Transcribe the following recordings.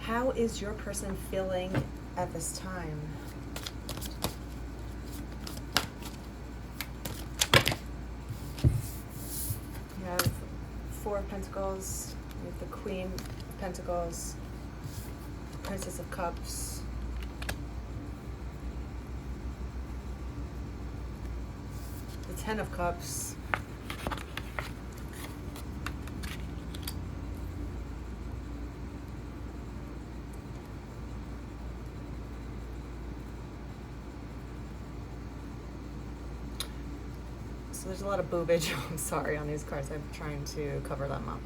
How is your person feeling at this time? You have Four of Pentacles, you have the Queen of Pentacles, Princess of Cups, the Ten of Cups, so there's a lot of boobage, I'm sorry, on these cards. I'm trying to cover them up.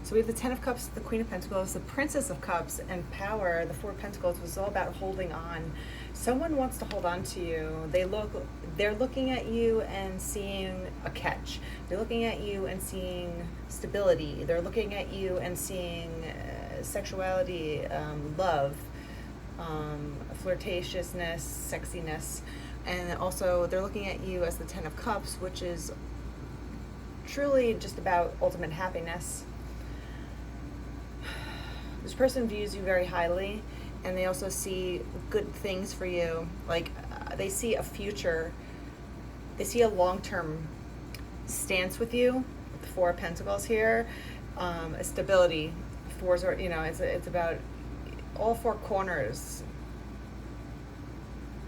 So we have the Ten of Cups, the Queen of Pentacles, the Princess of Cups, and Power. The Four of Pentacles was all about holding on. Someone wants to hold on to you. They're looking at you and seeing a catch. They're looking at you and seeing stability. They're looking at you and seeing sexuality, love, flirtatiousness, sexiness. And also they're looking at you as the Ten of Cups, which is truly just about ultimate happiness. This person views you very highly, and they also see good things for you. Like they see a future, they see a long-term stance with you. With the Four of Pentacles here, a stability. Fours are, it's about all four corners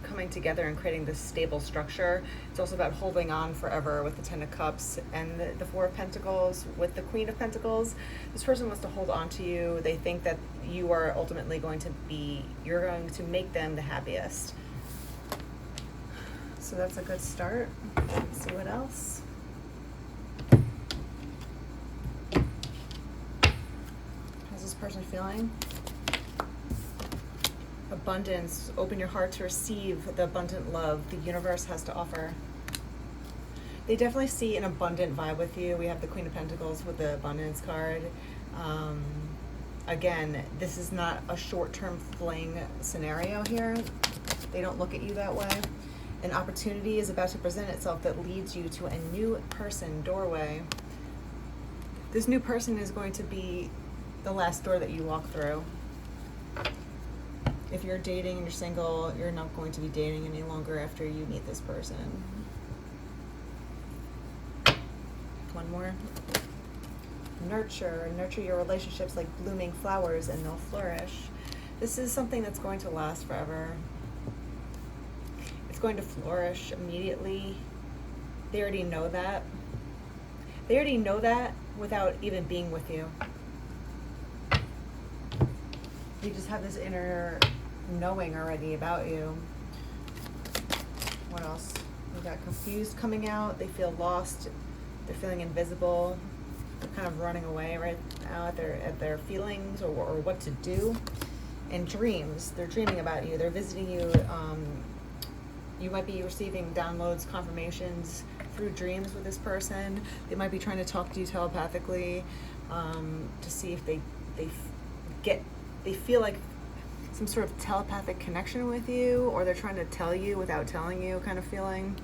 coming together and creating this stable structure. It's also about holding on forever with the Ten of Cups and the Four of Pentacles with the Queen of Pentacles. This person wants to hold on to you. They think that you are ultimately you're going to make them the happiest. So that's a good start. Let's see what else. How's this person feeling? Abundance. Open your heart to receive the abundant love the universe has to offer. They definitely see an abundant vibe with you. We have the Queen of Pentacles with the abundance card. Again, this is not a short-term fling scenario here. They don't look at you that way. An opportunity is about to present itself that leads you to a new person doorway. This new person is going to be the last door that you walk through. If you're dating and you're single, you're not going to be dating any longer after you meet this person. One more. Nurture your relationships like blooming flowers and they'll flourish. This is something that's going to last forever. It's going to flourish immediately. They already know that. They already know that without even being with you. You just have this inner knowing already about you. What else? We got confused coming out. They feel lost. They're feeling invisible. They're kind of running away right now at their feelings or what to do. And dreams. They're dreaming about you. They're visiting you. You might be receiving downloads, confirmations through dreams with this person. They might be trying to talk to you telepathically to see if they feel like some sort of telepathic connection with you, or they're trying to tell you without telling you kind of feeling.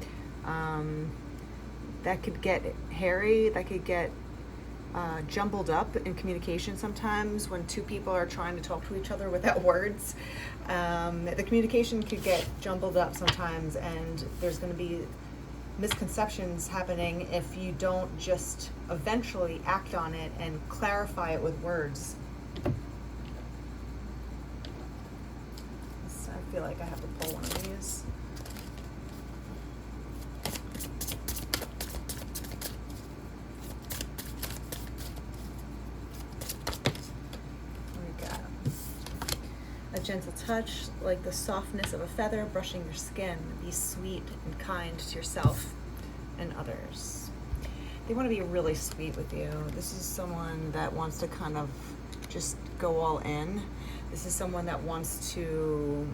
That could get hairy, that could get jumbled up in communication sometimes when two people are trying to talk to each other without words. The communication could get jumbled up sometimes, and there's going to be misconceptions happening if you don't just eventually act on it and clarify it with words. I feel like I have to pull one of these. What we got? A gentle touch, like the softness of a feather brushing your skin. Be sweet and kind to yourself and others. They want to be really sweet with you. This is someone that wants to kind of just go all in. This is someone that wants to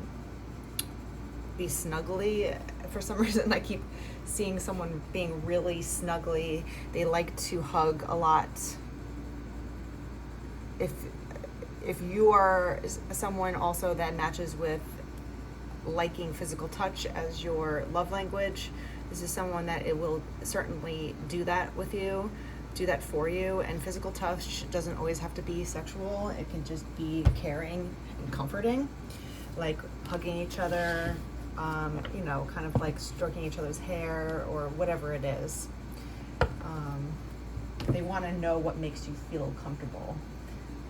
be snuggly. For some reason, I keep seeing someone being really snuggly. They like to hug a lot. If you are someone also that matches with liking physical touch as your love language, this is someone that it will certainly do that with you. do that for you. And physical touch doesn't always have to be sexual. It can just be caring and comforting, like hugging each other, you know, kind of like stroking each other's hair or whatever it is. They want to know what makes you feel comfortable.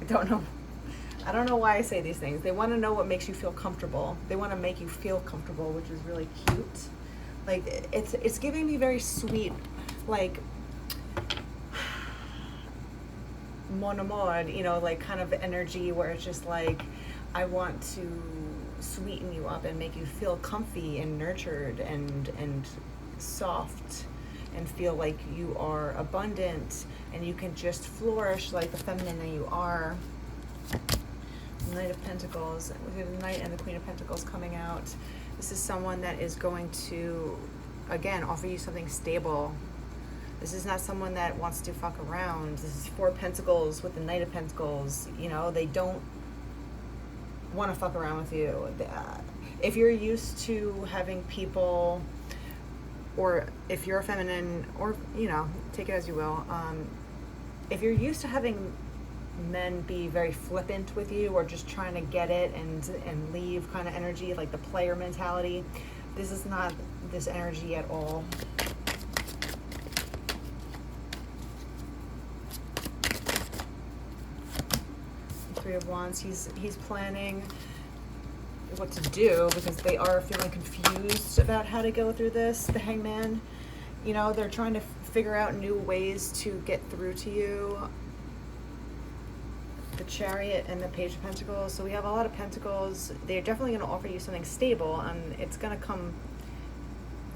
I don't know why I say these things. They want to know what makes you feel comfortable. They want to make you feel comfortable, which is really cute. Like, it's giving me very sweet, like, mon amour, you know, like kind of energy where it's just like, I want to sweeten you up and make you feel comfy and nurtured and soft, and feel like you are abundant and you can just flourish like the feminine that you are. The Knight of Pentacles, we have the Knight and the Queen of Pentacles coming out. This is someone that is going to, again, offer you something stable. This is not someone that wants to fuck around. This is 4 Pentacles with the Knight of Pentacles. You know, they don't want to fuck around with you. If you're used to having people, or if you're a feminine, or, you know, take it as you will, if you're used to having men be very flippant with you or just trying to get it and leave kind of energy, like the player mentality, this is not this energy at all. Three of Wands, he's planning what to do because they are feeling confused about how to go through this. The Hangman, you know, they're trying to figure out new ways to get through to you. The Chariot and the Page of Pentacles. So we have a lot of Pentacles. They're definitely going to offer you something stable, and it's going to come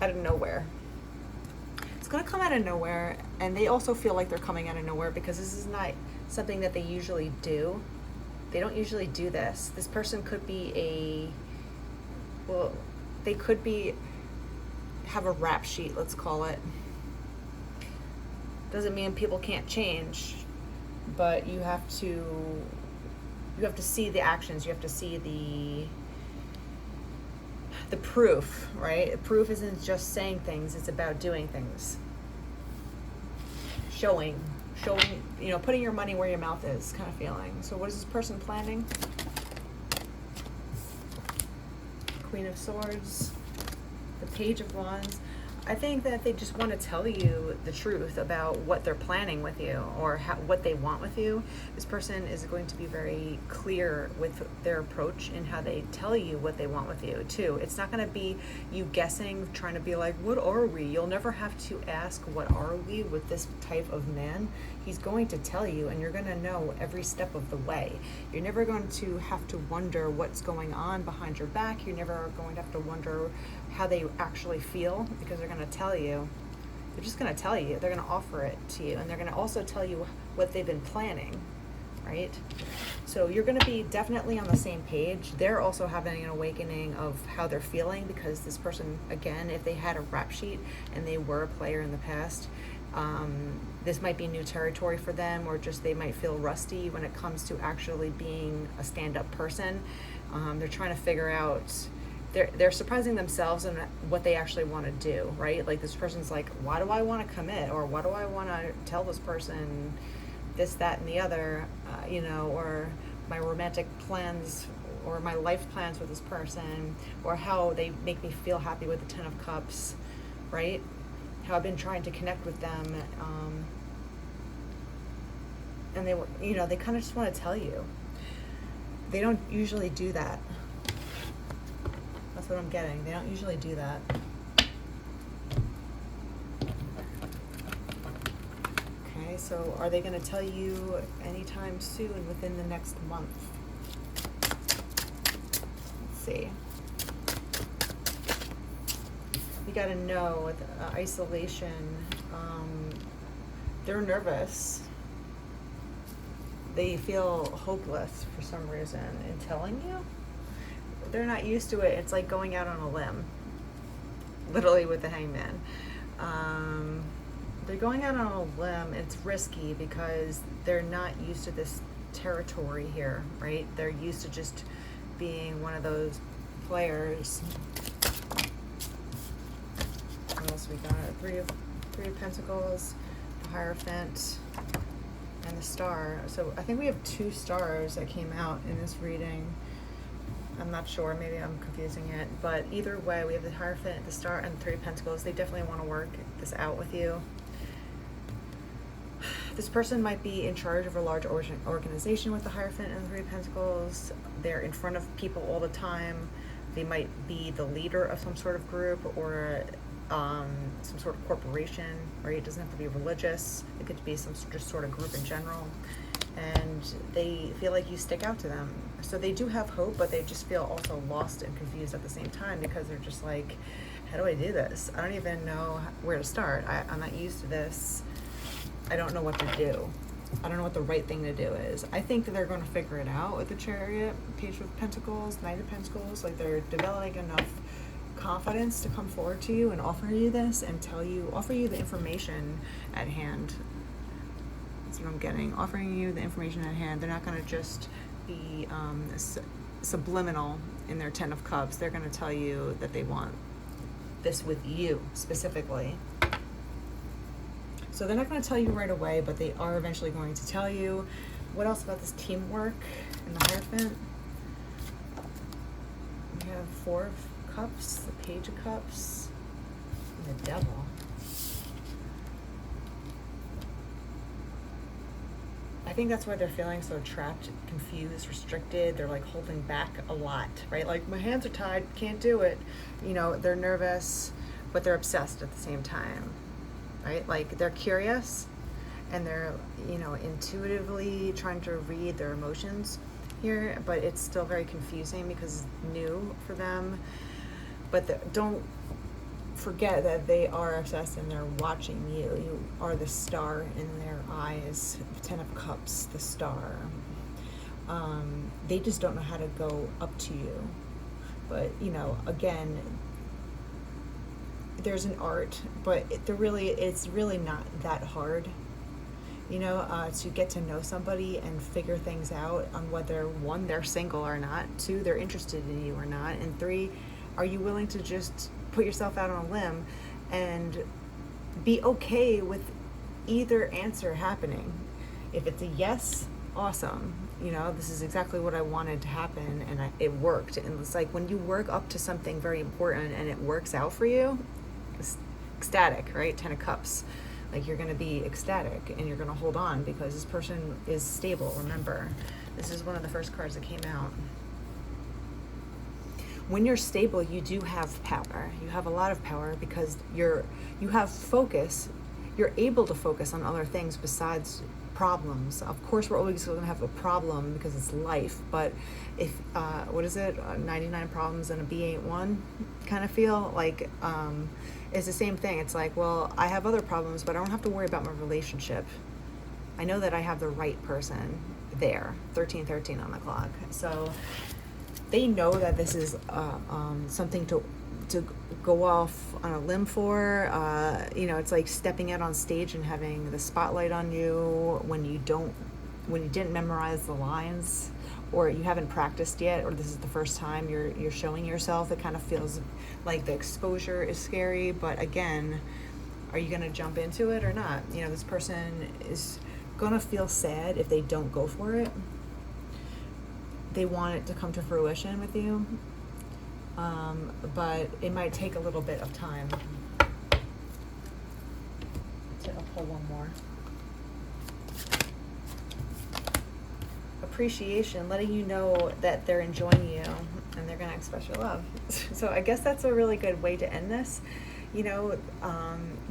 out of nowhere. It's going to come out of nowhere, and they also feel like they're coming out of nowhere because this is not something that they usually do. They don't usually do this. This person could be they could have a rap sheet, let's call it. Doesn't mean people can't change, but you have to see the actions. You have to see the proof, right? Proof isn't just saying things, it's about doing things. Showing, you know, putting your money where your mouth is kind of feeling. So what is this person planning? Queen of Swords, the Page of Wands. I think that they just want to tell you the truth about what they're planning with you, or what they want with you. This person is going to be very clear with their approach and how they tell you what they want with you too. It's not going to be you guessing, trying to be like, what are we? You'll never have to ask, what are we, with this type of man. He's going to tell you, and you're going to know every step of the way. You're never going to have to wonder what's going on behind your back. You're never going to have to wonder how they actually feel, because they're going to tell you. They're just going to tell you. They're going to offer it to you, and they're going to also tell you what they've been planning, right? So you're going to be definitely on the same page. They're also having an awakening of how they're feeling, because this person, again, if they had a rap sheet and they were a player in the past, this might be new territory for them, or just they might feel rusty when it comes to actually being a stand-up person. They're trying to figure out, they're surprising themselves in what they actually want to do, right? Like, this person's like, why do I want to commit? Or why do I want to tell this person this, that, and the other, you know, or my romantic plans or my life plans with this person, or how they make me feel happy with the Ten of Cups, right? How I've been trying to connect with them. And they, you know, they kind of just want to tell you. They don't usually do that. That's what I'm getting. They don't usually do that. Okay, so are they going to tell you anytime soon, within the next month? Let's see. You got to know, with isolation, they're nervous. They feel hopeless for some reason in telling you. They're not used to it. It's like going out on a limb, literally, with the Hangman. They're going out on a limb. It's risky because they're not used to this territory here, right? They're used to just being one of those players. What else we got? Three of Pentacles, the Hierophant and the Star. So I think we have 2 stars that came out in this reading. I'm not sure, maybe I'm confusing it, but either way, we have the Hierophant, the Star, and the 3 of Pentacles. They definitely want to work this out with you. This person might be in charge of a large organization with the Hierophant and the 3 of Pentacles. They're in front of people all the time. They might be the leader of some sort of group or some sort of corporation, or it doesn't have to be religious. It could be some just sort of group in general. And they feel like you stick out to them. So they do have hope, but they just feel also lost and confused at the same time, because they're just like, how do I do this? I don't even know where to start. I'm not used to this. I don't know what to do. I don't know what the right thing to do is. I think that they're going to figure it out with the Chariot, Page of Pentacles, Knight of Pentacles. Like, they're developing enough confidence to come forward to you and offer you this and offer you the information at hand. That's what I'm getting. Offering you the information at hand. They're not going to just be subliminal in their 10 of Cups. They're going to tell you that they want this with you specifically. So they're not going to tell you right away, but they are eventually going to tell you. What else about this teamwork in the Hierophant? We have 4 of Cups, the Page of Cups, and the Devil. I think that's why they're feeling so trapped, confused, restricted. They're like holding back a lot, right? Like, my hands are tied, can't do it. You know, they're nervous, but they're obsessed at the same time. Right? Like, they're curious and they're, you know, intuitively trying to read their emotions here, but it's still very confusing because it's new for them. But don't forget that they are obsessed and they're watching you. You are the star in their eyes. 10 of Cups, the star. They just don't know how to go up to you. But, you know, again, there's an art, but it's really not that hard, you know, to get to know somebody and figure things out on whether, 1, they're single or not, 2, they're interested in you or not, and 3, are you willing to just put yourself out on a limb and be okay with either answer happening. If it's a yes, awesome. You know, this is exactly what I wanted to happen, and it worked. And it's like, when you work up to something very important and it works out for you, it's ecstatic, right? 10 of Cups. Like, you're going to be ecstatic and you're going to hold on because this person is stable. Remember, this is one of the first cards that came out. When you're stable, you do have power. You have a lot of power because you have focus. You're able to focus on other things besides problems. Of course, we're always going to have a problem because it's life, but if what is it, 99 problems and a bee ain't one kind of feel like, it's the same thing. It's like, well, I have other problems, but I don't have to worry about my relationship. I know that I have the right person there. 1313 on the clock. So they know that this is something to go off on a limb for. You know, it's like stepping out on stage and having the spotlight on you when you didn't memorize the lines, or you haven't practiced yet, or this is the first time you're showing yourself. It kind of feels like the exposure is scary, but again, are you going to jump into it or not? You know, this person is going to feel sad if they don't go for it. They want it to come to fruition with you, but it might take a little bit of time. So I'll pull one more. Appreciation, letting you know that they're enjoying you and they're going to express your love. So I guess that's a really good way to end this. You know,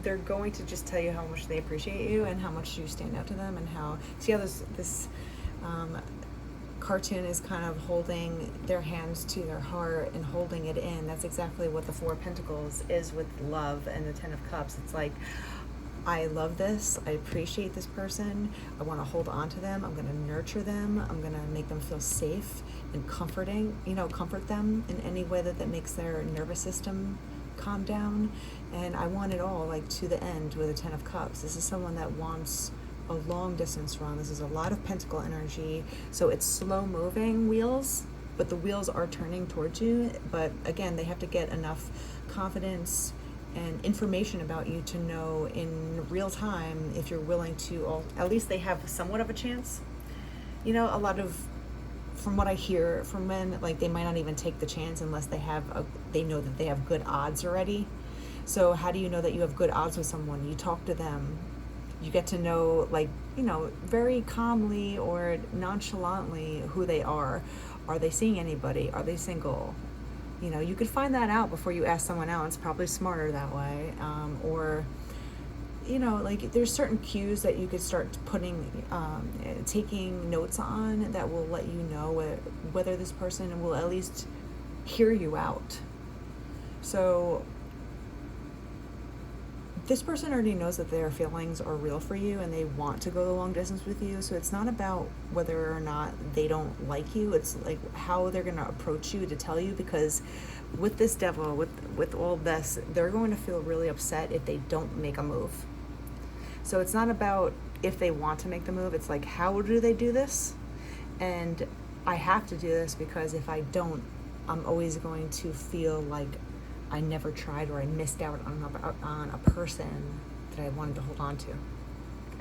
they're going to just tell you how much they appreciate you and how much you stand out to them, and how, see how this cartoon is kind of holding their hands to their heart and holding it in. That's exactly what the 4 of Pentacles is with love and the 10 of Cups. It's like, I love this. I appreciate this person. I want to hold on to them. I'm going to nurture them. I'm going to make them feel safe and comforting, you know, comfort them in any way that makes their nervous system calm down. And I want it all, like, to the end with the 10 of Cups. This is someone that wants a long distance run. This is a lot of pentacle energy. So it's slow moving wheels, but the wheels are turning towards you. But again, they have to get enough confidence and information about you to know in real time if you're willing to, at least they have somewhat of a chance. You know, a lot of, from what I hear from men, like they might not even take the chance unless they know that they have good odds already. So how do you know that you have good odds with someone? You talk to them, you get to know, like, you know, very calmly or nonchalantly who they are. Are they seeing anybody? Are they single? You know, you could find that out before you ask someone else. Probably smarter that way. Or, you know, like there's certain cues that you could start taking notes on that will let you know whether this person will at least hear you out. So this person already knows that their feelings are real for you and they want to go the long distance with you. So it's not about whether or not they don't like you. It's like how they're going to approach you to tell you, because with this devil, with all this, they're going to feel really upset if they don't make a move. So it's not about if they want to make the move. It's like, how do they do this? And I have to do this because if I don't, I'm always going to feel like I never tried or I missed out on a person that I wanted to hold on to.